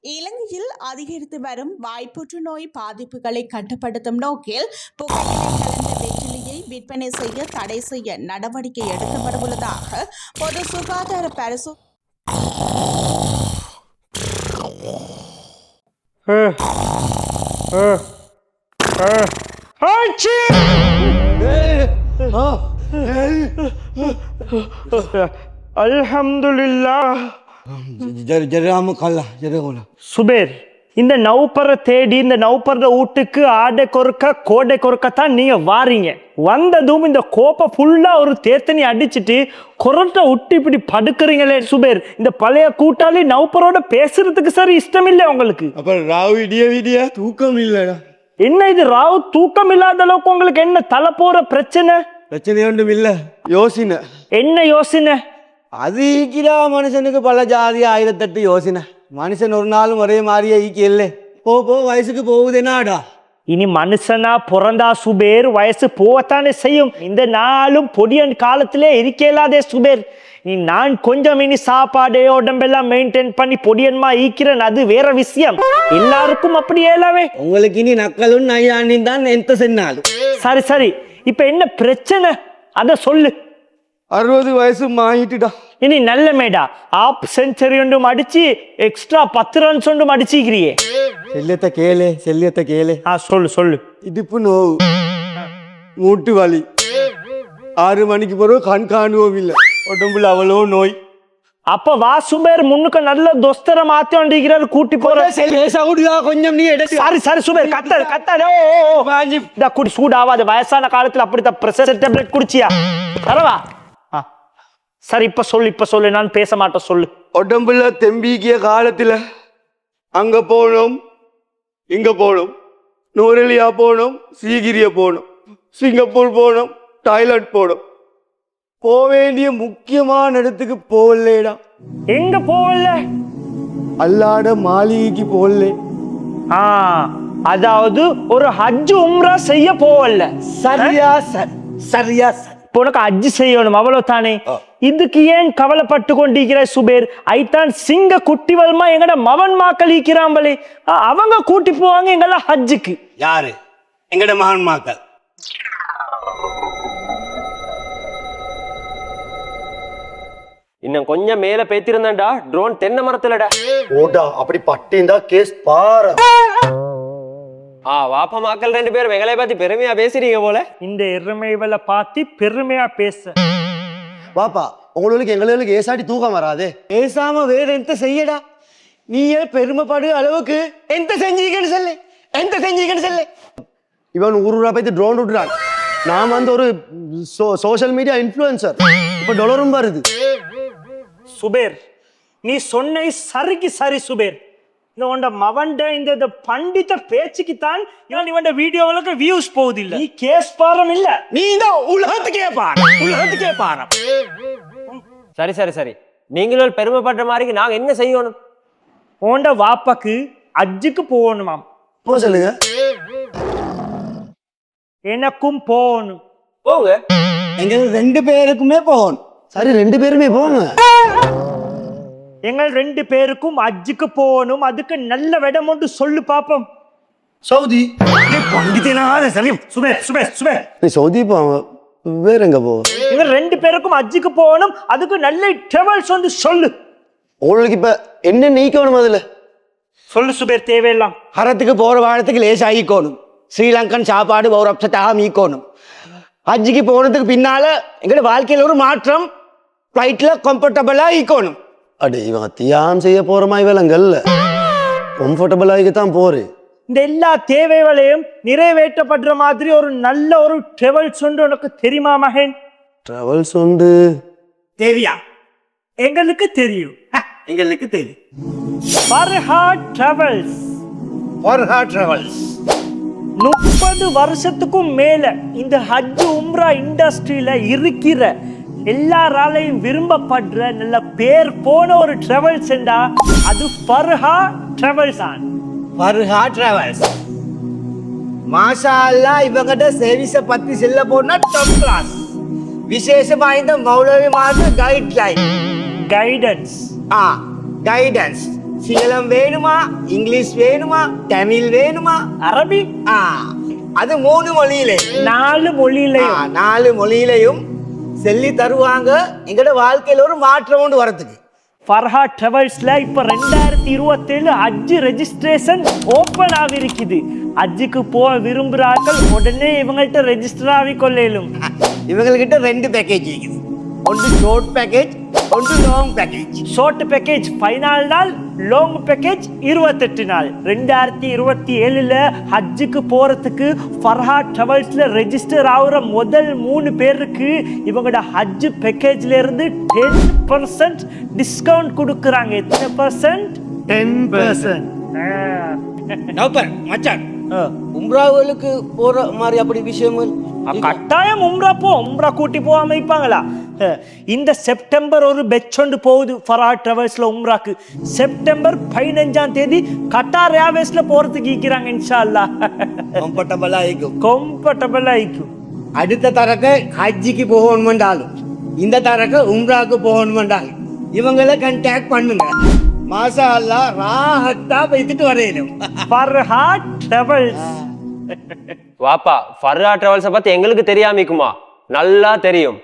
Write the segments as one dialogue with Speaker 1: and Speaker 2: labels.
Speaker 1: இலங்கையில் அதிகரித்து வரும் வாய்ப்புற்று நோய் பாதிப்புகளை கட்டுப்படுத்தும் நோக்கில் புகையிலை கலந்த வெற்றிலையை விற்பனை செய்ய தடை செய்ய நடவடிக்கை எடுக்கப்படவுள்ளதாக பொது சுகாதார
Speaker 2: அல்ஹம்துலில்லாஹ். சுபேர், இந்த நௌப்பரை தேடி இந்த நௌப்பர வீட்டுக்கு ஆடை கொறுக்க கோடை கொறுக்கத்தான் நீங்க வாரீங்க. வந்ததும் இந்த கோப்பை ஃபுல்லா ஒரு தேத்தனி அடிச்சுட்டு கொரட்டை விட்டு இப்படி படுக்கிறீங்களே சுபேர். இந்த பழைய கூட்டாளி நௌப்பரோட பேசுறதுக்கு சரி இஷ்டம் இல்லை உங்களுக்கு.
Speaker 3: அப்புறம் ராவு விடிய தூக்கம் இல்லடா.
Speaker 2: என்ன இது ராவு தூக்கம் இல்லாத அளவுக்கு உங்களுக்கு என்ன தலை போற பிரச்சனை?
Speaker 3: பிரச்சனை ஒன்றும் இல்ல, யோசனை.
Speaker 2: என்ன யோசனை?
Speaker 3: அது ஈக்கிடா மனுஷனுக்கு பல ஜாதி 1008 யோசனை. மனுஷன் ஒரு நாளும் ஒரே மாதிரியே ஈக்கி இல்லை. போ வயசுக்கு போகுதுன்னாடா.
Speaker 2: இனி மனுஷனா பிறந்தா சுபேர் வயசு போகத்தானே செய்யும். இந்த நாளும் பொடியன் காலத்திலே இருக்கலாதே சுபேர். நான் கொஞ்சம் இனி சாப்பாடு உடம்பெல்லாம் மெயின்டைன் பண்ணி பொடியன்மா ஈக்கிறேன், அது வேற விஷயம். எல்லாருக்கும் அப்படி ஏலாவே.
Speaker 3: உங்களுக்கு இனி நக்கலும் நையாண்டின் தான் எந்த சென்னாலும்.
Speaker 2: சரி, இப்ப என்ன பிரச்சனை அத சொல்லு.
Speaker 3: 60 வயசு மாயிட்டுடா.
Speaker 2: இனி நல்ல மேடா ஆப் செஞ்சுரி ஒன்றும் அடிச்சு எக்ஸ்ட்ரா 10 ரன்ஸ் ஒன்றும் அடிச்சிக்கிறியே.
Speaker 3: செல்லியத்தை கேளு.
Speaker 2: சொல்லு.
Speaker 3: இடுப்பு நோவு, மூட்டு வலி, 6 மணிக்கு பிறகு கண் காணுவோம் இல்லை, உடம்புல அவ்வளோ நோய்.
Speaker 2: அப்ப வாசுபேர் முன்னுக்கு நல்ல தொஸ்தர மாத்தி வண்டிக்கிறாரு கூட்டி போற.
Speaker 3: கொஞ்சம் நீ
Speaker 2: சரி சுபேர் கத்தாத குடி சூடாவாது. வயசான காலத்துல அப்படித்தான் பிரஷர் டேப்லெட் குடிச்சியா தரவா? சரி இப்ப சொல்லு, நான் பேச மாட்டேன் சொல்லு.
Speaker 3: உடம்புல தெம்பிக்கிய காலத்துல அங்க போனோம், இங்க போனோம், நூரெலியா போனோம், சீகிரிய போனோம், சிங்கப்பூர் போனோம், தாய்லாந்து போனோம். போக வேண்டிய முக்கியமான இடத்துக்கு போகலடா.
Speaker 2: எங்க போகல?
Speaker 3: அல்லாட மாளிகைக்கு போகல.
Speaker 2: அதாவது ஒரு ஹஜ் உம்ரா செய்ய போகல.
Speaker 3: சரியா
Speaker 2: உனக்கு ஹஜ் செய்யணும் அவ்வளவு தானே. இதுக்கு ஏன் கவலைப்பட்டு கொண்டிருக்கிற சுபேர்? ஐத்தான் சிங்க குட்டிவல்மா எங்கட மவன் மாக்கள் ஈக்கிறாம்பலே, அவங்க கூட்டி போவாங்க எங்கெல்லாம் ஹஜ்ஜுக்கு.
Speaker 3: யாரு? எங்கட மகன் மாக்கள்.
Speaker 4: இன்னும் கொஞ்சம் மேல பேத்திருந்தாண்டா ட்ரோன் தென்னை மரத்துலடா.
Speaker 3: ஓடா அப்படி பட்டிந்தா கேஸ் பாரு.
Speaker 4: வாப்பா மக்கள் 2 பேரும் எங்களை பார்த்து பெருமையா பேசுறீங்க போல.
Speaker 2: இந்த எருமைகளை பார்த்து பெருமையா பேச
Speaker 3: வாப்பா, உங்களுக்கு எங்களுக்கு ஏசாடி தூக்கம் வராது. பேசாம வேற எந்த செய்யடா. நீயே பெருமைப்படு அளவுக்கு எந்த செஞ்சீங்கன்னு சொல்லு. இவன் ஊருடா போய் ட்ரோன் விட்டுறான். நான் வந்து ஒரு சோஷியல் மீடியா இன்ஃப்ளூயன்சர். இப்ப டொலரும் வருது.
Speaker 2: சுபேர், நீ சொன்ன சரிக்கு சரி சுபேர். இந்த மவன்ட இந்த பண்டித பேச்சுக்குத்தான் இவன் வீடியோவுக்கு வியூஸ் போகுது இல்ல. நீ கேஸ் பாரம் இல்ல, நீ தான் உலகத்துக்கே பாரம்.
Speaker 4: சரி நீங்களும் பெருமைப்படுற மாதிரி நாங்க என்ன செய்யணும்?
Speaker 2: உண்ட வாப்பாக்கு அஜ்ஜுக்கு போகணுமாம்.
Speaker 3: போ சொல்லுங்க.
Speaker 2: எனக்கும் போகணும்.
Speaker 4: போங்க.
Speaker 3: எங்க 2 பேருக்குமே போகணும். சரி 2 பேருமே போங்க.
Speaker 2: எங்கள் 2 பேருக்கும் அஜ்ஜுக்கு போகணும். அதுக்கு நல்ல விடம் ஒன்று சொல்லு பாப்போம்.
Speaker 3: சவுதி.
Speaker 2: சுபேர்
Speaker 3: நீ சவுதி போங்க, வேற எங்க போ?
Speaker 2: எங்கள் 2 பேருக்கும் அஜ்ஜுக்கு போகணும். அதுக்கு நல்ல டிராவல்ஸ் வந்து சொல்லு.
Speaker 3: உங்களுக்கு இப்ப என்ன நீக்கணும்? அதுல
Speaker 2: சொல்லு சுபேர். தேவையெல்லாம்
Speaker 3: ஹரத்துக்கு போற வாரத்துக்கு லேஸ் ஆகிக்கணும். ஸ்ரீலங்கன் சாப்பாடு ஒரு அப்செட்டாக மீக்கணும். ஹஜ்ஜிக்கு போனதுக்கு பின்னால எங்களோட வாழ்க்கையில் ஒரு மாற்றம், ஃப்ளைட்ல கம்ஃபர்டபுளா ஈக்கணும். அடே இவன் தியாகம் செய்ய போற மாதிரி வேலைங்கள்ல கம்ஃபர்டபுள் ஆகித்தான் போரு.
Speaker 2: இந்த எல்லா தேவைகளையும் நிறைவேற்றப்படுற மாதிரி ஒரு நல்ல ஒரு டிராவல்ஸ் உண்டு. உனக்கு தெரியுமா மகன்?
Speaker 3: டிராவல்ஸ் உண்டு.
Speaker 2: தெரியா? எங்களுக்கு தெரியும். ஃபர்ஹா டிராவல்ஸ். 30 வருஷத்துக்கும் மேல இந்த ஹஜ் உம்ரா இண்டஸ்ட்ரியில இருக்கிற எல்லாராலையும் விரும்பப்படுற நல்ல பேர் போன ஒரு டிராவல்ஸ் அது ஃபர்ஹா டிராவல்ஸ்.
Speaker 3: மாஷா அல்லாஹ், இவங்கட சர்வீஸ பத்தி சொல்ல போனா டாப் கிளாஸ். விசேஷம் வாய்ந்த மௌலவி மாதிரி கைடன்ஸ். சிங்களம் வேணுமா, இங்கிலீஷ் வேணுமா, தமிழ் வேணுமா?
Speaker 2: அரபி
Speaker 3: ஆ, அது 3 மொழியிலே
Speaker 2: 4 மொழியிலையும்
Speaker 3: 4 மொழியிலையும் சொல்லி தருவாங்க. எங்கட வாழ்க்கையில ஒரு மாற்றம் கொண்டு வரதுக்கு.
Speaker 2: ஃபர்ஹா டிராவல்ஸ்ல இப்ப 2027 ஹஜ் ரெஜிஸ்ட்ரேஷன் ஓபன் ஆகிருக்குது. ஹஜ்ஜுக்கு போக விரும்புறார்கள் உடனே இவங்கள்ட்ட ரெஜிஸ்டர் ஆகிக்கொள்ளும்.
Speaker 3: இவங்ககிட்ட 2 பேக்கேஜ் இருக்குது. ஒன்று ஷார்ட் பேக்கேஜ், ஒன்று லாங் பேக்கேஜ்.
Speaker 2: ஷார்ட் பேக்கேஜ் 14 நாள், லாங் பேக்கேஜ் 28 நாள். 2027ல ஹஜ்ஜுக்கு போறதுக்கு ஃபர்ஹா டிராவல்ஸ்ல ரெஜிஸ்டர் ஆகுற முதல் 3 பேருக்கு இவங்களோட ஹஜ் பேக்கேஜ்ல இருந்து 10% டிஸ்கவுண்ட் கொடுக்குறாங்க. எத்தனை பர்சன்ட்?
Speaker 3: 10%. நௌபர் மச்சான், உம்ராவுக்கு போற மாதிரி அப்படி விஷயங்கள்
Speaker 2: கட்டாயம் உம்ரா கூட்டி போகாம வைப்பாங்களா? இந்த செப்டம்பர் ஒரு பெச்சொண்டு போகுது ஃபர்ஹா டிராவல்ஸ்ல உம்ராக்கு. செப்டம்பர் 15ஆம் தேதி கட்டார் ஏர்வேஸ்ல போறதுக்கு ஈக்கிறாங்க. இன்ஷா அல்லாஹ்
Speaker 3: கம்ஃபர்டபுளா இருக்கும்.
Speaker 2: கம்ஃபர்டபுளா இருக்கும்.
Speaker 3: அடுத்த தரக்க ஹஜ்ஜிக்கு போகணுமெண்டாலும், இந்த தரக்க உம்ராக்கு போகணுமெண்டாலும் இவங்களை கான்டாக்ட் பண்ணுங்க. மாஷா அல்லாஹ் ராஹத்தா போயிட்டு வரையிலும்.
Speaker 2: ஃபர்ஹா டிராவல்ஸ்.
Speaker 4: வாப்பா ஃபர்ஹா டிராவல்ஸை பத்தி எங்களுக்கு தெரியாமிக்குமா? நல்லா தெரியும்.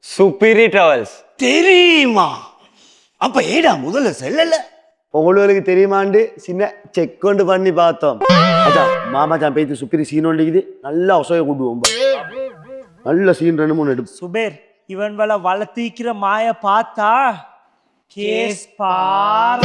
Speaker 4: சுப்பீரி டிராவல்ஸ்
Speaker 3: தெரியுமா? அப்ப ஏடா முதல்ல செல்லல? உங்களுக்கு தெரியுமாண்டு சின்ன செக் கொண்டு பண்ணி பார்த்தோம். அச்சா மாமாச்சான் பேத்து சுப்பிரி சீன் ஒண்டிக்குது. நல்லா ஒசைய கூட்டுவோம். நல்ல சீன் 2-3 எடுப்பு.
Speaker 2: சுபேர் இவன் வளர்த்திக்கிற மாய பார்த்தா கேஸ் பார்.